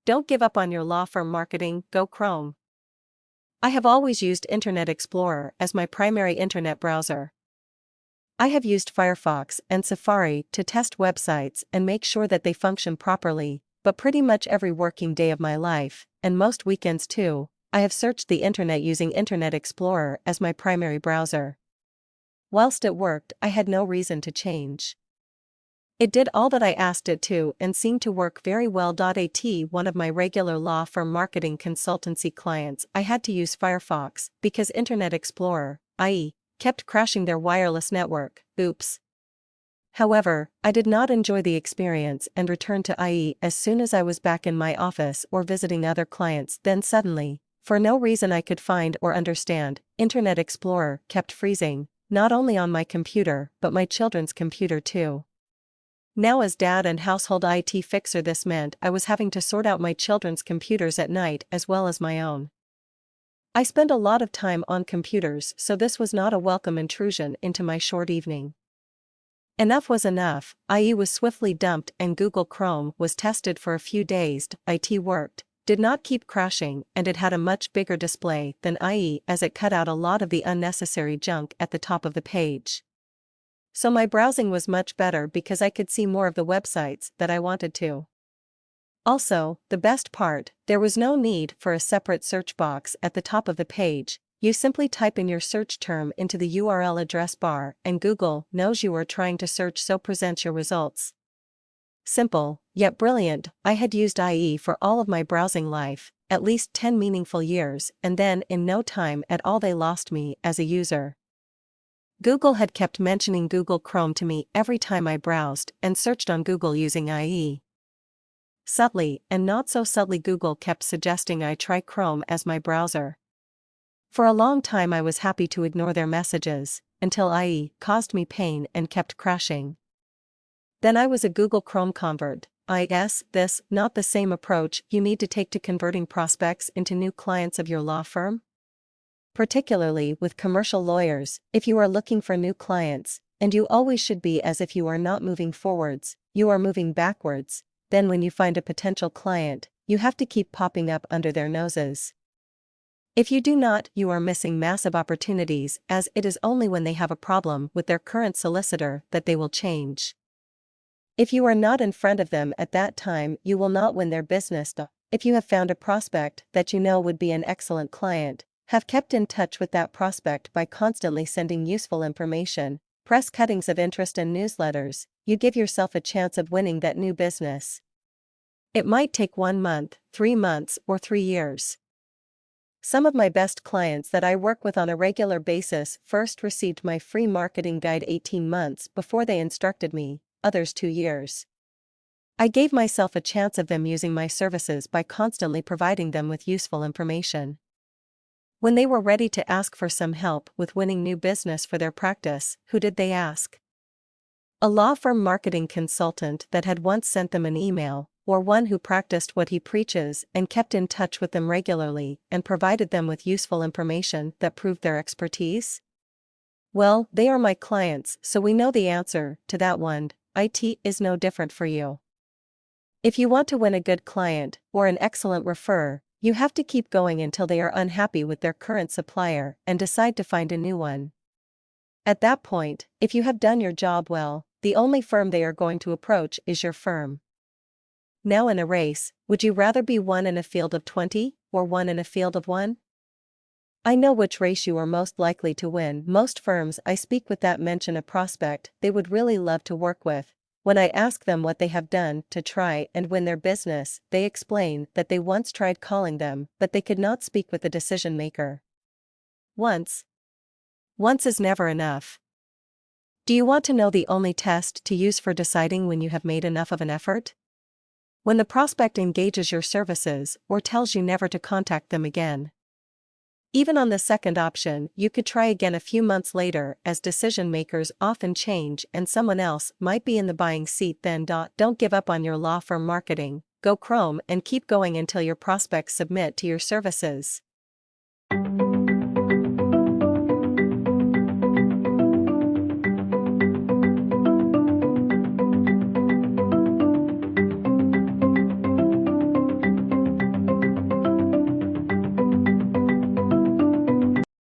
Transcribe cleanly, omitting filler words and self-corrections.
Don't give up on your law firm marketing, go Chrome. I have always used Internet Explorer as my primary internet browser. I have used Firefox and Safari to test websites and make sure that they function properly, but pretty much every working day of my life, and most weekends too, I have searched the internet using Internet Explorer as my primary browser. Whilst it worked, I had no reason to change. It did all that I asked it to and seemed to work very well. At one of my regular law firm marketing consultancy clients, I had to use Firefox because Internet Explorer, i.e., kept crashing their wireless network. Oops. However, I did not enjoy the experience and returned to IE as soon as I was back in my office or visiting other clients. Then suddenly, for no reason I could find or understand, Internet Explorer kept freezing, not only on my computer but my children's computer too. Now as dad and household IT fixer, this meant I was having to sort out my children's computers at night as well as my own. I spend a lot of time on computers, so this was not a welcome intrusion into my short evening. Enough was enough. IE was swiftly dumped and Google Chrome was tested for a few days. IT worked, did not keep crashing, and it had a much bigger display than IE as it cut out a lot of the unnecessary junk at the top of the page. So my browsing was much better because I could see more of the websites that I wanted to. Also, the best part, there was no need for a separate search box at the top of the page. You simply type in your search term into the URL address bar and Google knows you are trying to search, so presents your results. Simple, yet brilliant. I had used IE for all of my browsing life, at least 10 meaningful years, and then in no time at all they lost me as a user. Google had kept mentioning Google Chrome to me every time I browsed and searched on Google using IE. Subtly, and not so subtly, Google kept suggesting I try Chrome as my browser. For a long time I was happy to ignore their messages, until IE caused me pain and kept crashing. Then I was a Google Chrome convert. I guess this not the same approach you need to take to converting prospects into new clients of your law firm? Particularly with commercial lawyers, if you are looking for new clients, and you always should be, as if you are not moving forwards, you are moving backwards, then when you find a potential client, you have to keep popping up under their noses. If you do not, you are missing massive opportunities, as it is only when they have a problem with their current solicitor that they will change. If you are not in front of them at that time, you will not win their business. If you have found a prospect that you know would be an excellent client, have kept in touch with that prospect by constantly sending useful information, press cuttings of interest and newsletters, you give yourself a chance of winning that new business. It might take 1 month, 3 months, or 3 years. Some of my best clients that I work with on a regular basis first received my free marketing guide 18 months before they instructed me, others 2 years. I gave myself a chance of them using my services by constantly providing them with useful information. When they were ready to ask for some help with winning new business for their practice, who did they ask? A law firm marketing consultant that had once sent them an email, or one who practiced what he preaches and kept in touch with them regularly and provided them with useful information that proved their expertise? Well, they are my clients, so we know the answer to that one. IT is no different for you. If you want to win a good client, or an excellent referrer, you have to keep going until they are unhappy with their current supplier and decide to find a new one. At that point, if you have done your job well, the only firm they are going to approach is your firm. Now in a race, would you rather be one in a field of 20, or one in a field of 1? I know which race you are most likely to win. Most firms I speak with that mention a prospect they would really love to work with. When I ask them what they have done to try and win their business, they explain that they once tried calling them, but they could not speak with the decision maker. Once is never enough. Do you want to know the only test to use for deciding when you have made enough of an effort? When the prospect engages your services or tells you never to contact them again. Even on the second option, you could try again a few months later, as decision makers often change and someone else might be in the buying seat then. Don't give up on your law firm marketing, go Chrome and keep going until your prospects submit to your services.